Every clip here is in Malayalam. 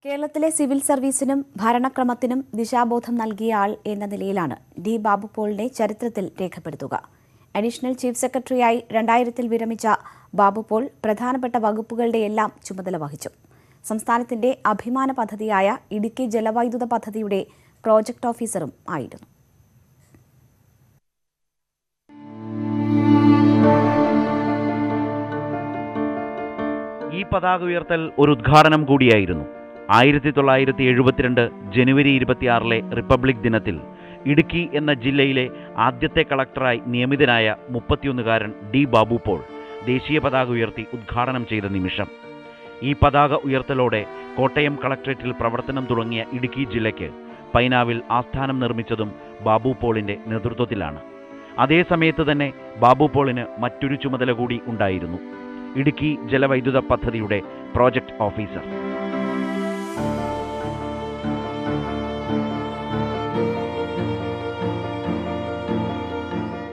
കേരളത്തിലെ സിവിൽ സർവീസിനും ഭരണക്രമത്തിനും ദിശാബോധം നൽകിയ ആൾ എന്ന നിലയിലാണ് ഡി ബാബു പോളിനെ ചരിത്രത്തിൽ രേഖപ്പെടുത്തുക. അഡീഷണൽ ചീഫ് സെക്രട്ടറിയായി 2000 വിരമിച്ച ബാബു പോൾ പ്രധാനപ്പെട്ട വകുപ്പുകളുടെയെല്ലാം ചുമതല വഹിച്ചു. സംസ്ഥാനത്തിന്റെ അഭിമാന പദ്ധതിയായ ഇടുക്കി ജലവൈദ്യുത പദ്ധതിയുടെ പ്രോജക്ട് ഓഫീസറും ആയിരുന്നു. ഈ പതാക ഉയർത്തൽ ഒരു ഉദ്ഘാടനം കൂടിയായിരുന്നു. 1972 ജനുവരി 26 റിപ്പബ്ലിക് ദിനത്തിൽ ഇടുക്കി എന്ന ജില്ലയിലെ ആദ്യത്തെ കളക്ടറായി നിയമിതനായ 31കാരൻ ഡി ബാബു പോൾ ദേശീയ പതാക ഉയർത്തി ഉദ്ഘാടനം ചെയ്ത നിമിഷം. ഈ പതാക ഉയർത്തലോടെ കോട്ടയം കളക്ടറേറ്റിൽ പ്രവർത്തനം തുടങ്ങിയ ഇടുക്കി ജില്ലയ്ക്ക് പൈനാവിൽ ആസ്ഥാനം നിർമ്മിച്ചതും ബാബു പോളിന്റെ നേതൃത്വത്തിലാണ്. അതേസമയത്ത് തന്നെ ബാബു പോളിന് മറ്റൊരു ചുമതല കൂടി ഉണ്ടായിരുന്നു: ഇടുക്കി ജലവൈദ്യുത പദ്ധതിയുടെ പ്രോജക്ട് ഓഫീസർ.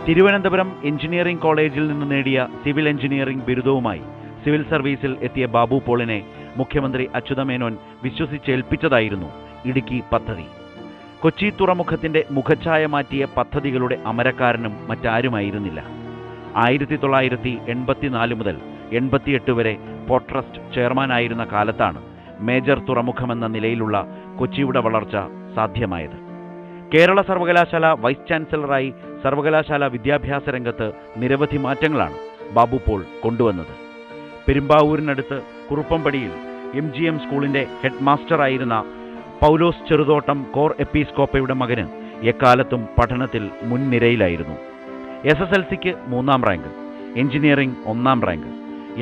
തിരുവനന്തപുരം എഞ്ചിനീയറിംഗ് കോളേജിൽ നിന്ന് നേടിയ സിവിൽ എഞ്ചിനീയറിംഗ് ബിരുദവുമായി സിവിൽ സർവീസിൽ എത്തിയ ബാബു പോളിനെ മുഖ്യമന്ത്രി അച്യുതമേനോൻ വിശ്വസിച്ചേൽപ്പിച്ചതായിരുന്നു ഇടുക്കി പദ്ധതി. കൊച്ചി തുറമുഖത്തിന്റെ മുഖഛായ മാറ്റിയ പദ്ധതികളുടെ അമരക്കാരനും മറ്റാരുമായിരുന്നില്ല. 1984 മുതൽ 88 വരെ പോർട്ട് ട്രസ്റ്റ് ചെയർമാനായിരുന്ന കാലത്താണ് മേജർ തുറമുഖമെന്ന നിലയിലുള്ള കൊച്ചിയുടെ വളർച്ച സാധ്യമായത്. കേരള സർവകലാശാല വൈസ് ചാൻസലറായി സർവകലാശാല വിദ്യാഭ്യാസ രംഗത്ത് നിരവധി മാറ്റങ്ങളാണ് ബാബു പോൾ കൊണ്ടുവന്നത്. പെരുമ്പാവൂരിനടുത്ത് കുറുപ്പംപടിയിൽ MGM സ്കൂളിന്റെ ഹെഡ് മാസ്റ്ററായിരുന്ന പൗലോസ് ചെറുതോട്ടം കോർ എപ്പിസ്കോപ്പയുടെ മകന് എക്കാലത്തും പഠനത്തിൽ മുൻനിരയിലായിരുന്നു. SSLCക്ക് 3ാം rank, engineering 1ാം rank,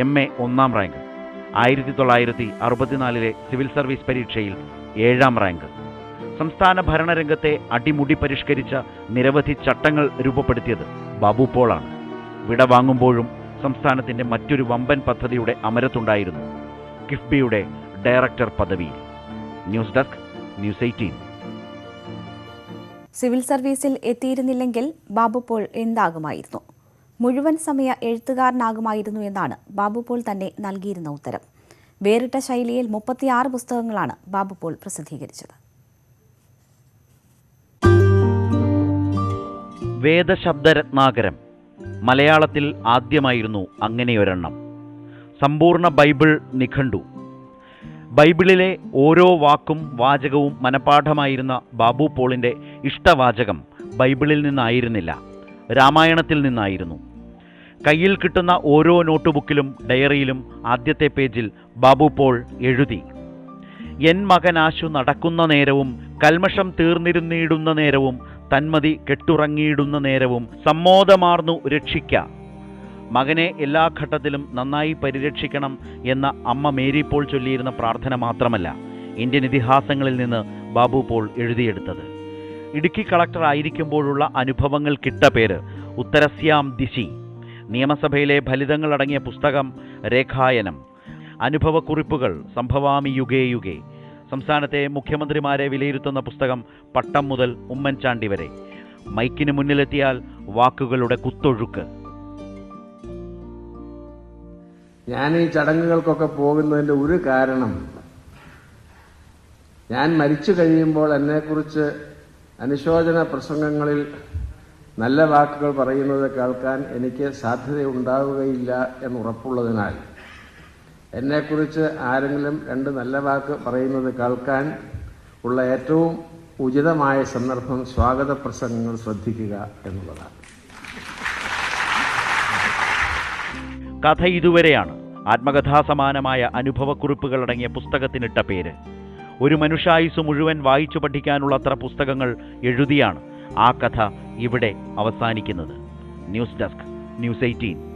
MA 1ാം rank, 1964 civil service പരീക്ഷയിൽ 7ാം റാങ്ക്. സംസ്ഥാന ഭരണരംഗത്തെ അടിമുടി പരിഷ്കരിച്ച നിരവധി ചട്ടങ്ങൾ രൂപപ്പെടുത്തിയത് ബാബു പോളാണ്. വിട വാങ്ങുമ്പോഴും സംസ്ഥാനത്തിന്റെ മറ്റൊരു വമ്പൻ പദ്ധതിയുടെ അമരത്തുണ്ടായിരുന്നു: കിഫ്ബിയുടെ ഡയറക്ടർ പദവിയിൽ. News desk, news 18. സിവിൽ സർവീസിൽ എത്തിയിരുന്നില്ലെങ്കിൽ ബാബു പോൾ എന്താകുമായിരുന്നു? മുഴുവൻ സമയ എഴുത്തുകാരനാകുമായിരുന്നു എന്നാണ് ബാബു പോൾ തന്നെ നൽകിയിരുന്ന ഉത്തരം. വേറിട്ട ശൈലിയിൽ 36 പുസ്തകങ്ങളാണ് ബാബു പോൾ പ്രസിദ്ധീകരിച്ചത്. വേദശബ്ദരത്നാകരം മലയാളത്തിൽ ആദ്യമായിരുന്നു അങ്ങനെയൊരെണ്ണം. സമ്പൂർണ്ണ ബൈബിൾ നിഘണ്ടു. ബൈബിളിലെ ഓരോ വാക്കും വാചകവും മനപാഠമായിരുന്ന ബാബു പോളിന്റെ ഇഷ്ടവാചകം ബൈബിളിൽ നിന്നായിരുന്നില്ല, രാമായണത്തിൽ നിന്നായിരുന്നു. കയ്യിൽ കിട്ടുന്ന ഓരോ നോട്ടുബുക്കിലും ഡയറിയിലും ആദ്യത്തെ പേജിൽ ബാബു പോൾ എഴുതി: എൻ മകനാശു നടക്കുന്ന നേരവും കൽമഷം തീർന്നിരുന്നിടുന്ന നേരവും തന്മതി കെട്ടുറങ്ങിയിടുന്ന നേരവും സമ്മോദമാർന്നു രക്ഷിക്ക. മകനെ എല്ലാ ഘട്ടത്തിലും നന്നായി പരിരക്ഷിക്കണം എന്ന അമ്മ മേരി പോൾ ചൊല്ലിയിരുന്ന പ്രാർത്ഥന മാത്രമല്ല ഇന്ത്യൻ ഇതിഹാസങ്ങളിൽ നിന്ന് ബാബു പോൾ എഴുതിയെടുത്തത്. ഇടുക്കി കളക്ടർ ആയിരിക്കുമ്പോഴുള്ള അനുഭവങ്ങൾക്കിട്ട പേര് ഉത്തരസ്യാം ദിശി. നിയമസഭയിലെ ഫലിതങ്ങളടങ്ങിയ പുസ്തകം രേഖായനം. അനുഭവക്കുറിപ്പുകൾ സംഭവാമി യുഗേ യുഗേ. സംസ്ഥാനത്തെ മുഖ്യമന്ത്രിമാരെ വിലയിരുത്തുന്ന പുസ്തകം പട്ടം മുതൽ ഉമ്മൻചാണ്ടി വരെ. മൈക്കിന് മുന്നിലെത്തിയാൽ വാക്കുകളുടെ കുത്തൊഴുക്ക്. ഞാൻ ഈ ചടങ്ങുകൾക്കൊക്കെ പോകുന്നതിൻ്റെ ഒരു കാരണം, ഞാൻ മരിച്ചു കഴിയുമ്പോൾ എന്നെക്കുറിച്ച് അനുശോചന പ്രസംഗങ്ങളിൽ നല്ല വാക്കുകൾ പറയുന്നത് കേൾക്കാൻ എനിക്ക് സാധ്യതയുണ്ടാവുകയില്ല എന്നുറപ്പുള്ളതിനാൽ എന്നെക്കുറിച്ച് ആരെങ്കിലും 2 നല്ല വാക്ക് പറയുന്നത് കേൾക്കാൻ ഉള്ള ഏറ്റവും ഉചിതമായ സന്ദർഭം സ്വാഗത പ്രസംഗങ്ങൾ ശ്രദ്ധിക്കുക എന്നുള്ളതാണ്. കഥ ഇതുവരെയാണ്. ആത്മകഥാസമാനമായ അനുഭവക്കുറിപ്പുകളടങ്ങിയ പുസ്തകത്തിനിട്ട പേര്. ഒരു മനുഷ്യായുസ് മുഴുവൻ വായിച്ചു പഠിക്കാനുള്ളത്ര പുസ്തകങ്ങൾ എഴുതിയാണ് ആ കഥ ഇവിടെ അവസാനിക്കുന്നത്. News desk, news 18.